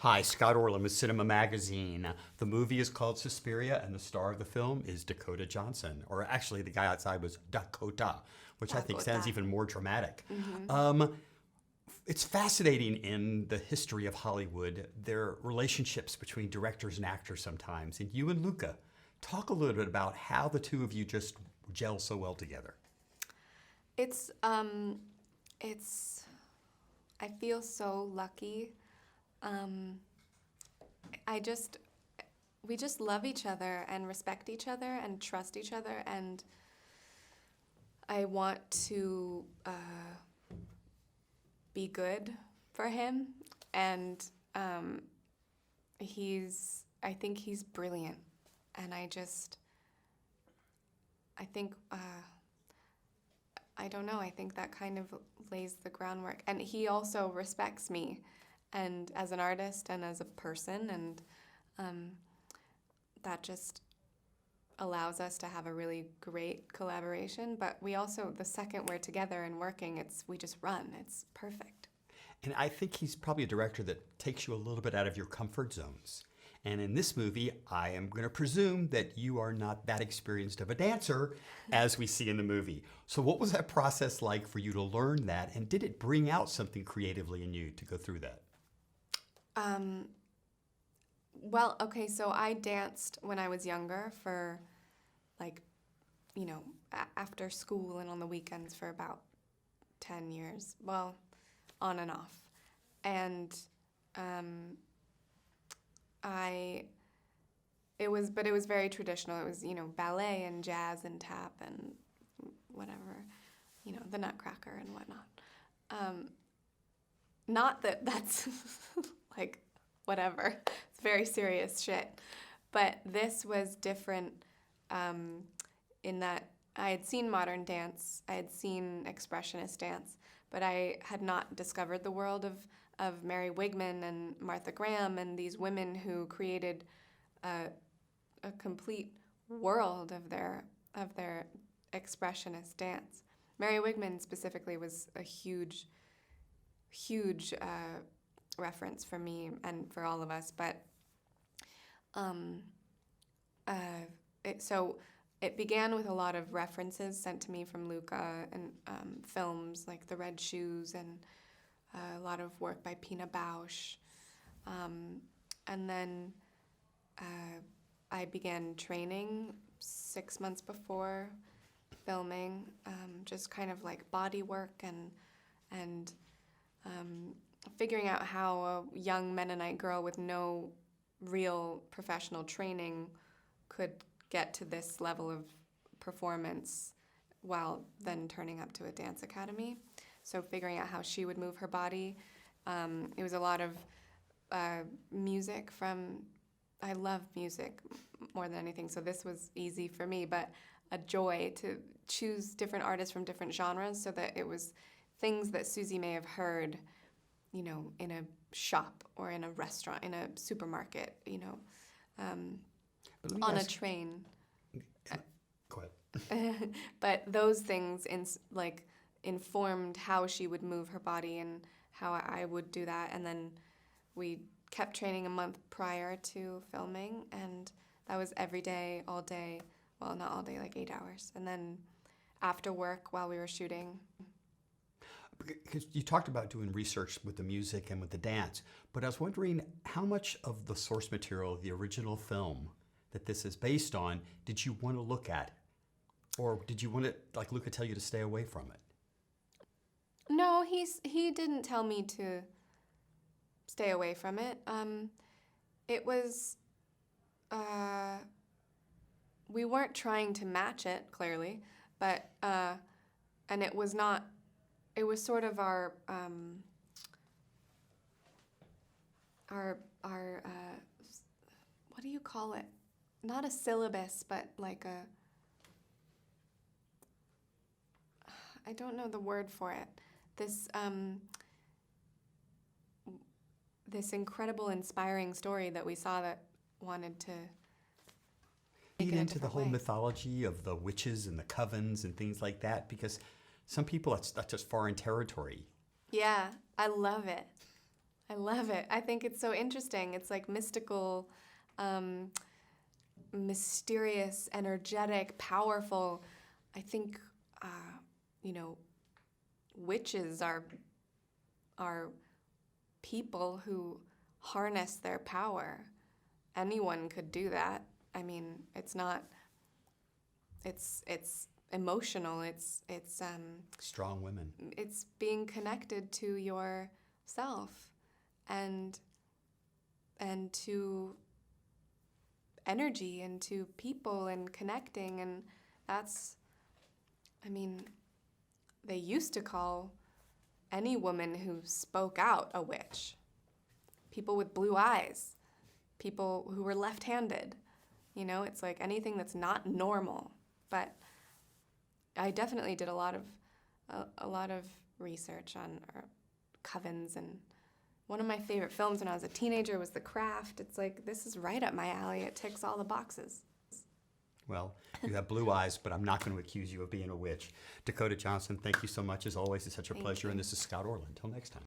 Hi, Scott Orland with Cinema Magazine. The movie is called Suspiria, and the star of the film is Dakota Johnson. Or actually, the guy outside was Dakota, which I think sounds Dakota. even more dramatic. Mm-hmm. It's fascinating in the history of Hollywood, their relationships between directors and actors sometimes. And you and Luca, talk a little bit about how the two of you just gel so well together. It's I feel so lucky. Um, I just we just love each other and respect each other and trust each other, and I want to be good for him, and I think he's brilliant, and I think. I don't know. I think that kind of lays the groundwork. And he also respects me and as an artist and as a person, and that just allows us to have a really great collaboration. But we also, the second we're together and working, we just run. It's perfect. And I think he's probably a director that takes you a little bit out of your comfort zones. And in this movie, I am going to presume that you are not that experienced of a dancer as we see in the movie. So, what was that process like for you to learn that? And did it bring out something creatively in you to go through that? Well, okay, so I danced when I was younger for like, after school and on the weekends for about 10 years. Well, on and off. And but it was very traditional. It was, ballet and jazz and tap and whatever, the Nutcracker and whatnot. Not that that's like whatever. It's very serious shit. But this was different in that I had seen modern dance, I had seen expressionist dance, but I had not discovered the world of Mary Wigman and Martha Graham and these women who created a complete world of their expressionist dance. Mary Wigman specifically was a huge reference for me and for all of us. But it began with a lot of references sent to me from Luca and films like The Red Shoes and a lot of work by Pina Bausch. And then I began training 6 months before filming, just kind of like body work and figuring out how a young Mennonite girl with no real professional training could get to this level of performance while then turning up to a dance academy. So figuring out how she would move her body. It was a lot of music I love music more than anything, so this was easy for me, but a joy to choose different artists from different genres so that it was things that Susie may have heard, in a shop or in a restaurant, in a supermarket, on a train. Go ahead. But those things informed how she would move her body and how I would do that. And then we kept training a month prior to filming, and that was every day, all day. Well, not all day, like 8 hours. And then after work while we were shooting. Because you talked about doing research with the music and with the dance, but I was wondering how much of the source material, the original film that this is based on, did you want to look at? Or did you want to, like Luca, tell you to stay away from it? No, he didn't tell me to stay away from it. It was, we weren't trying to match it, clearly, but, and it was not, it was sort of our what do you call it? Not a syllabus, but like I don't know the word for it. This incredible, inspiring story that we saw that wanted to Get make it a into the different whole way. mythology of the witches and the covens and things like that, because some people that's just foreign territory. Yeah, I love it. I love it. I think it's so interesting. It's like mystical, mysterious, energetic, powerful. I think, you know, witches are people who harness their power. Anyone could do that. I mean, it's not. It's emotional. It's Strong women. it's being connected to yourself and to energy and to people and connecting, and that's, I mean, they used to call any woman who spoke out a witch. People with blue eyes, people who were left-handed. You know, it's like anything that's not normal. But I definitely did a lot of research on covens, and one of my favorite films when I was a teenager was The Craft. It's like, this is right up my alley. It ticks all the boxes. Well, you have blue eyes, but I'm not going to accuse you of being a witch. Dakota Johnson, thank you so much as always. It's such a Thank pleasure. you. And this is Scott Orland. Until next time.